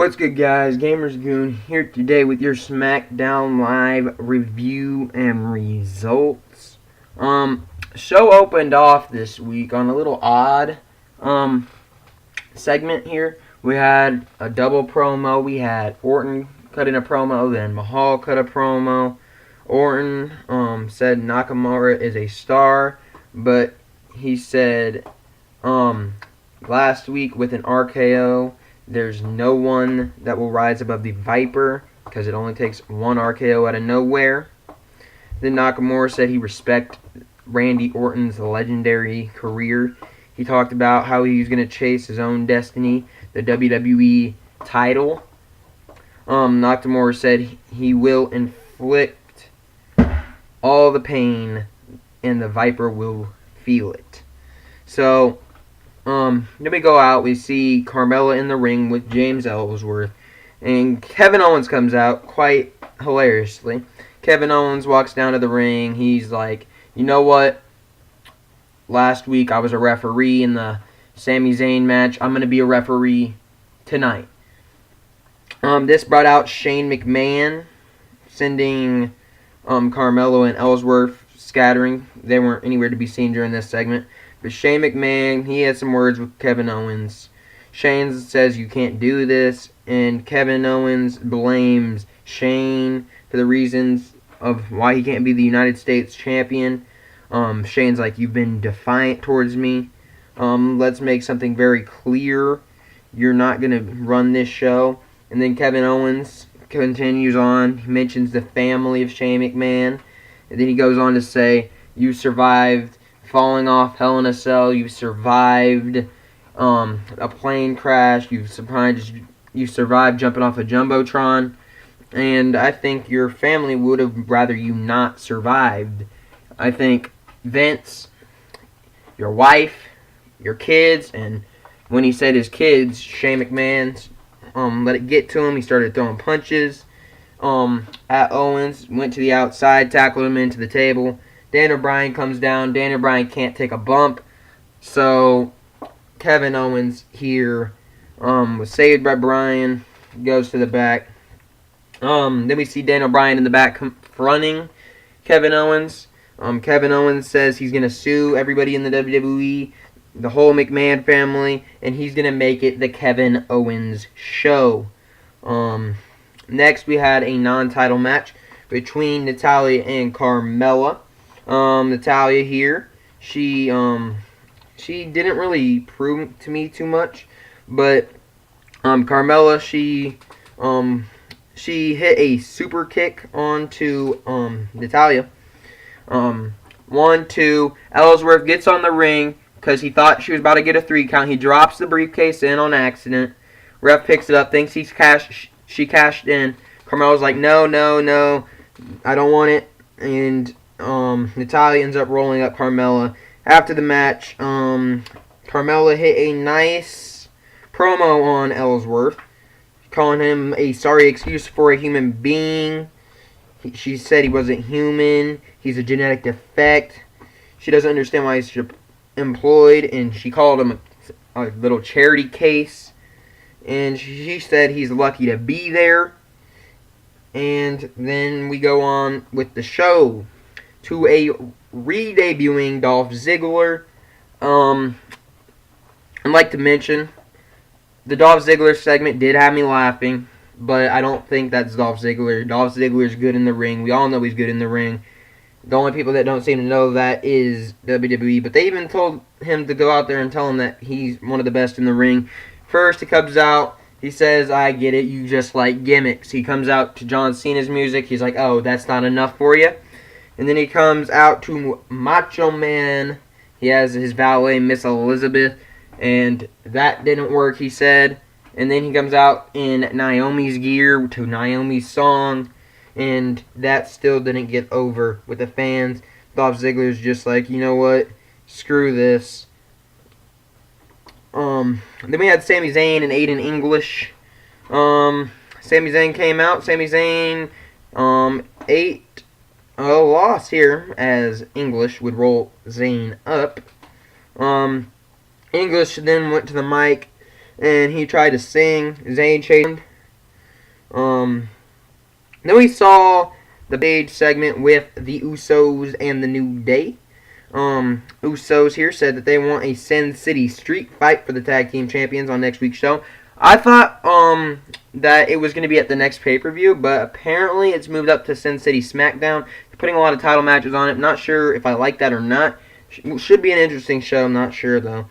What's good, guys? Gamers Goon here today with your SmackDown Live review and results. Show opened off this week on a little odd segment here. We had a double promo. We had Orton cutting a promo, then Mahal cut a promo. Orton said Nakamura is a star, but he said last week with an RKO, there's no one that will rise above the Viper because it only takes one RKO out of nowhere. Then Nakamura said he respects Randy Orton's legendary career. He talked about how he was going to chase his own destiny, the WWE title. Nakamura said he will inflict all the pain and the Viper will feel it. So, then we go out, we see Carmella in the ring with James Ellsworth, and Kevin Owens comes out quite hilariously. Kevin Owens walks down to the ring, he's like, you know what, last week I was a referee in the Sami Zayn match, I'm going to be a referee tonight. This brought out Shane McMahon, sending Carmelo and Ellsworth scattering. They weren't anywhere to be seen during this segment. But Shane McMahon, he had some words with Kevin Owens. Shane says you can't do this, and Kevin Owens blames Shane for the reasons of why he can't be the United States champion. Shane's like, you've been defiant towards me. Let's make something very clear. You're not going to run this show. And then Kevin Owens continues on. He mentions the family of Shane McMahon. And then he goes on to say, you survived falling off Hell in a Cell, you survived a plane crash, you survived jumping off a Jumbotron, and I think your family would have rather you not survived. I think Vince, your wife, your kids, and when he said his kids, Shane McMahon let it get to him. He started throwing punches at Owens, went to the outside, tackled him into the table. Daniel Bryan comes down. Daniel Bryan can't take a bump. So Kevin Owens here was saved by Bryan. Goes to the back. Then we see Daniel Bryan in the back confronting Kevin Owens. Kevin Owens says he's going to sue everybody in the WWE, the whole McMahon family, and he's going to make it the Kevin Owens show. Next, we had a non-title match between Natalya and Carmella. Natalya here, she didn't really prove to me too much, but Carmella, she hit a super kick onto Natalya. 1, 2, Ellsworth gets on the ring because he thought she was about to get a 3 count. He drops the briefcase in on accident. Ref picks it up, thinks she cashed in. Carmella's like, no, I don't want it, and Natalya ends up rolling up Carmella. After the match, Carmella hit a nice promo on Ellsworth, calling him a sorry excuse for a human being. She said he wasn't human. He's a genetic defect. She doesn't understand why he's employed, and she called him a little charity case. And she said he's lucky to be there. And then we go on with the show to a re-debuting Dolph Ziggler. I'd like to mention, the Dolph Ziggler segment did have me laughing, but I don't think that's Dolph Ziggler. Dolph Ziggler's good in the ring. We all know he's good in the ring. The only people that don't seem to know that is WWE, but they even told him to go out there and tell him that he's one of the best in the ring. First, he comes out. He says, I get it, you just like gimmicks. He comes out to John Cena's music. He's like, oh, that's not enough for you? And then he comes out to Macho Man. He has his valet, Miss Elizabeth, and that didn't work, he said. And then he comes out in Naomi's gear to Naomi's song, and that still didn't get over with the fans. Dolph Ziggler's just like, you know what, screw this. Then we had Sami Zayn and Aiden English. Sami Zayn came out. Sami Zayn ate a loss here as English would roll Zayn up. English then went to the mic and he tried to sing. Zayn chased him. Then we saw the Page segment with the Usos and the New Day. Usos here said that they want a Sin City Street fight for the tag team champions on next week's show. I thought that it was going to be at the next pay-per-view, but apparently it's moved up to Sin City SmackDown. They're putting a lot of title matches on it. Not sure if I like that or not. Should be an interesting show. I'm not sure though.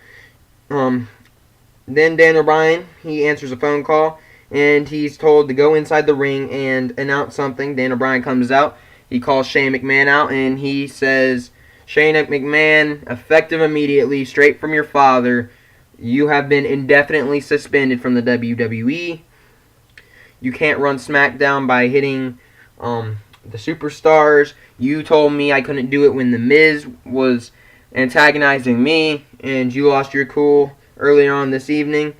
Then Daniel Bryan, he answers a phone call, and he's told to go inside the ring and announce something. Daniel Bryan comes out. He calls Shane McMahon out, and he says, Shane McMahon, effective immediately, straight from your father, you have been indefinitely suspended from the WWE. You can't run SmackDown by hitting the superstars. You told me I couldn't do it when The Miz was antagonizing me, and you lost your cool earlier on this evening.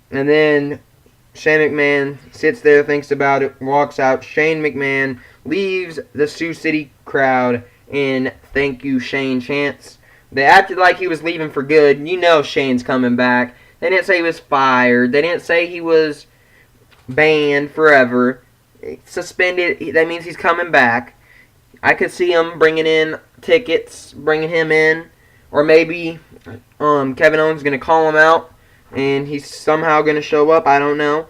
And then Shane McMahon sits there, thinks about it, walks out. Shane McMahon leaves the Sioux City crowd in thank you Shane chants. They acted like he was leaving for good. You know Shane's coming back. They didn't say he was fired. They didn't say he was banned forever. Suspended, that means he's coming back. I could see him bringing in tickets, bringing him in. Or maybe Kevin Owens is going to call him out, and he's somehow going to show up. I don't know.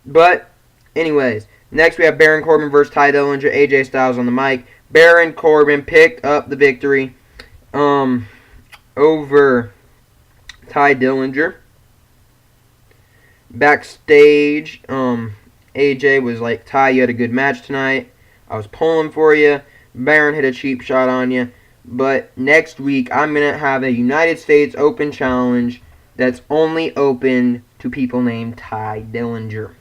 But, anyways, next we have Baron Corbin versus Ty Dillinger, AJ Styles on the mic. Baron Corbin picked up the victory over Ty Dillinger. Backstage, AJ was like, Ty, you had a good match tonight. I was pulling for you. Baron hit a cheap shot on you. But next week, I'm going to have a United States Open Challenge that's only open to people named Ty Dillinger.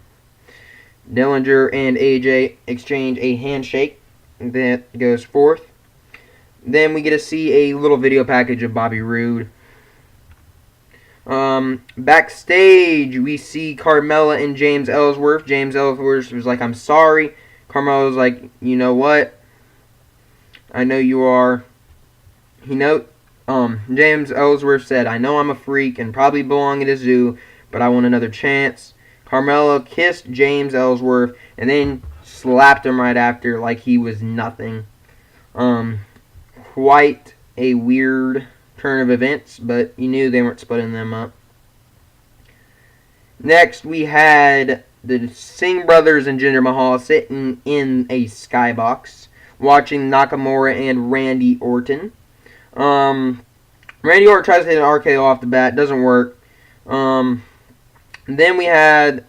Dillinger and AJ exchange a handshake that goes forth. Then we get to see a little video package of Bobby Roode. Backstage, we see Carmella and James Ellsworth. James Ellsworth was like, I'm sorry. Carmella was like, you know what? I know you are. James Ellsworth said, I know I'm a freak and probably belong at a zoo, but I want another chance. Carmella kissed James Ellsworth and then slapped him right after like he was nothing. Quite a weird turn of events, but you knew they weren't splitting them up. Next, we had the Singh brothers and Jinder Mahal sitting in a skybox watching Nakamura and Randy Orton. Randy Orton tries to hit an RKO off the bat. Doesn't work. Then we had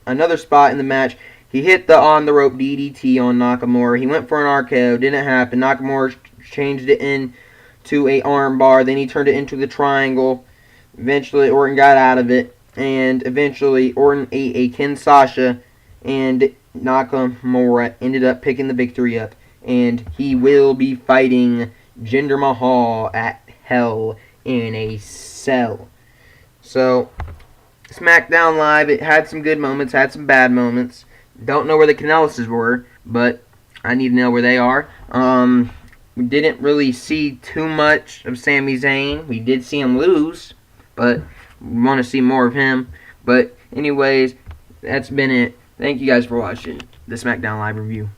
another spot in the match. He hit the on-the-rope DDT on Nakamura. He went for an RKO. Didn't happen. Nakamura changed it into a armbar. Then he turned it into the triangle. Eventually, Orton got out of it. And eventually, Orton ate a Kinshasa. And Nakamura ended up picking the victory up. And he will be fighting Jinder Mahal at Hell in a Cell. So, SmackDown Live, it had some good moments, had some bad moments. Don't know where the Canellises were, but I need to know where they are. We didn't really see too much of Sami Zayn. We did see him lose, but we want to see more of him. But anyways, that's been it. Thank you guys for watching the SmackDown Live review.